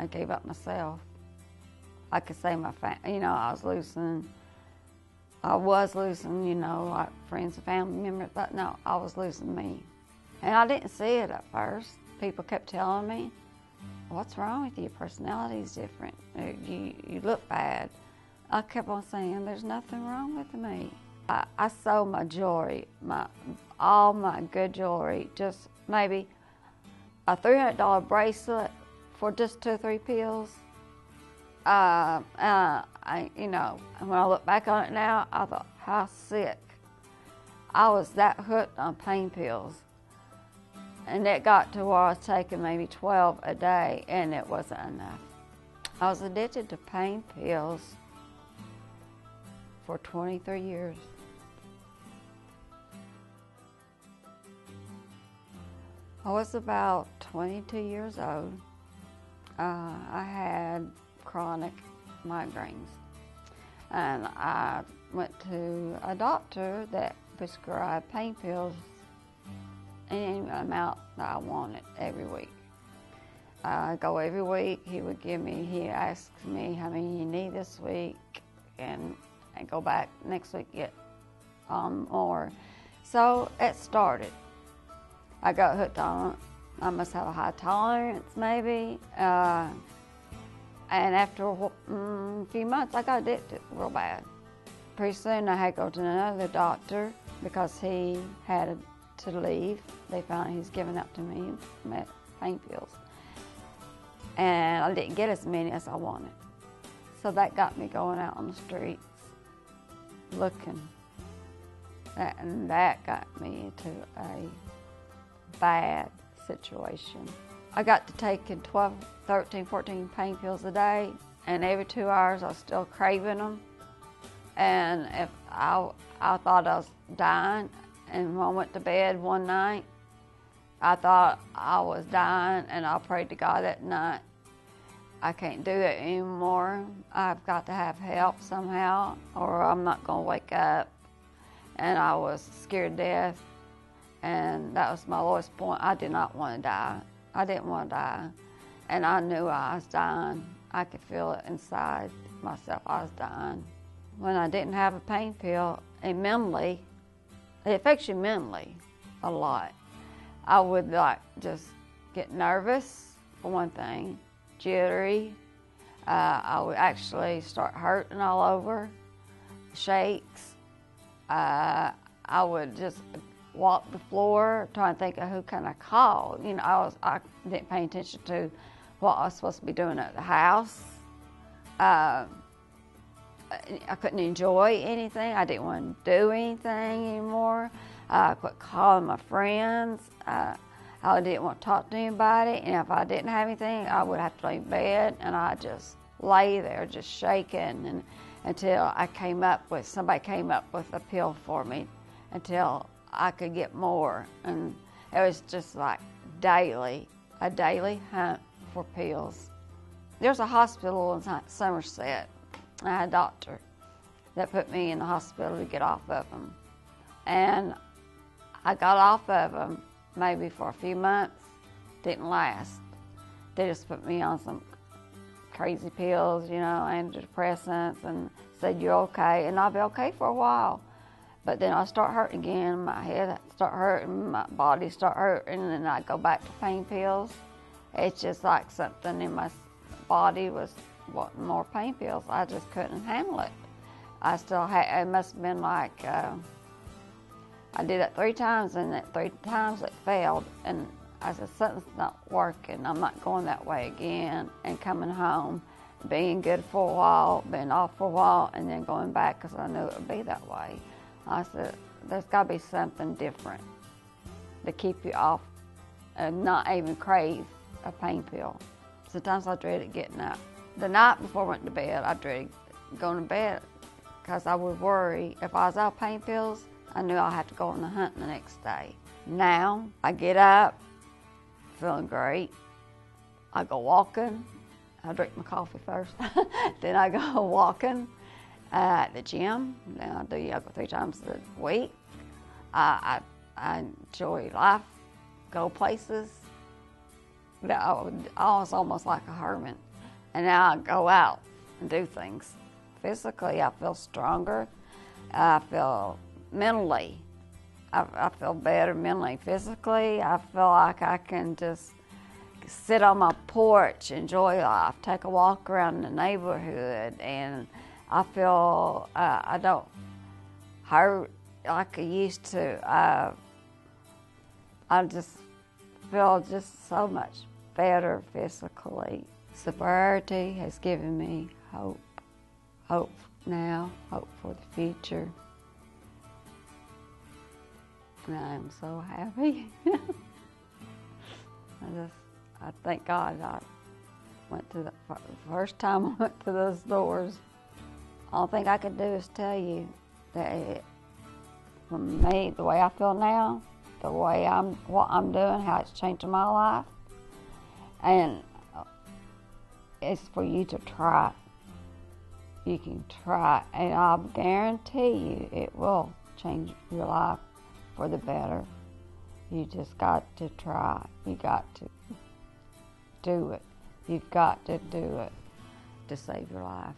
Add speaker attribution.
Speaker 1: I gave up myself. I could say I was losing, like friends and family members, but no, I was losing me. And I didn't see it at first. People kept telling me, what's wrong with you? Your personality's different. You look bad. I kept on saying, there's nothing wrong with me. I sold my jewelry, all my good jewelry, just maybe a $300 bracelet for just 2 or 3 pills. When I look back on it now, I thought, how sick. I was that hooked on pain pills. And it got to where I was taking maybe 12 a day, and it wasn't enough. I was addicted to pain pills for 23 years. I was about 22 years old. I had chronic migraines, and I went to a doctor that prescribed pain pills any amount that I wanted every week. I go every week. He asks me how many you need this week, and go back next week, get more. So it started. I got hooked on it. I must have a high tolerance, maybe. And after a few months, I got addicted real bad. Pretty soon, I had to go to another doctor because he had to leave. They found he was giving up to me pain pills. And I didn't get as many as I wanted. So that got me going out on the streets, looking. And that got me into a bad situation. I got to taking 12, 13, 14 pain pills a day, and every 2 hours I was still craving them. And if I thought I was dying, and when I went to bed one night, I thought I was dying, and I prayed to God that night, I can't do it anymore. I've got to have help somehow, or I'm not going to wake up. And I was scared to death, and that was my lowest point. I did not want to die. I didn't want to die, and I knew I was dying. I could feel it inside myself. I was dying. When I didn't have a pain pill, and mentally, it affects you mentally a lot. I would just get nervous, for one thing, jittery. I would actually start hurting all over, shakes. I would just walk the floor trying to think of who can I call. I didn't pay attention to what I was supposed to be doing at the house. I couldn't enjoy anything. I didn't want to do anything anymore. I quit calling my friends. I didn't want to talk to anybody. And if I didn't have anything, I would have to lay in bed, and I just lay there just shaking until somebody came up with a pill for me until I could get more. And it was just like a daily hunt for pills. There's a hospital in Somerset. I had a doctor that put me in the hospital to get off of them. And I got off of them maybe for a few months. Didn't last. They just put me on some crazy pills, antidepressants, and said, you're okay, and I'll be okay for a while. But then I start hurting again, my head start hurting, my body start hurting, and then I go back to pain pills. It's just like something in my body was wanting more pain pills. I just couldn't handle it. I still had, it must have been like, I did it 3 times, and that 3 times it failed. And I said, something's not working. I'm not going that way again. And coming home, being good for a while, being off for a while, and then going back because I knew it would be that way. I said, there's got to be something different to keep you off and not even crave a pain pill. Sometimes I dreaded getting up. The night before I went to bed, I dreaded going to bed because I would worry if I was out of pain pills, I knew I'd have to go on the hunt the next day. Now, I get up, feeling great. I go walking. I drink my coffee first. Then I go walking at the gym. Then I do yoga 3 times a week. I enjoy life, go places. I was almost like a hermit. And now I go out and do things. Physically, I feel stronger. I feel mentally. I feel better mentally. Physically, I feel like I can just sit on my porch, enjoy life, take a walk around the neighborhood, and I feel I don't hurt like I used to. I just feel just so much better physically. Sobriety has given me hope. Hope now, hope for the future. And I am so happy. I thank God I went to the first time I went to those doors. All thing I could do is tell you that for me, the way I feel now, the way what I'm doing, how it's changing my life, and it's for you to try it. You can try it, and I'll guarantee you it will change your life for the better. You just got to try. You got to do it. You've got to do it to save your life.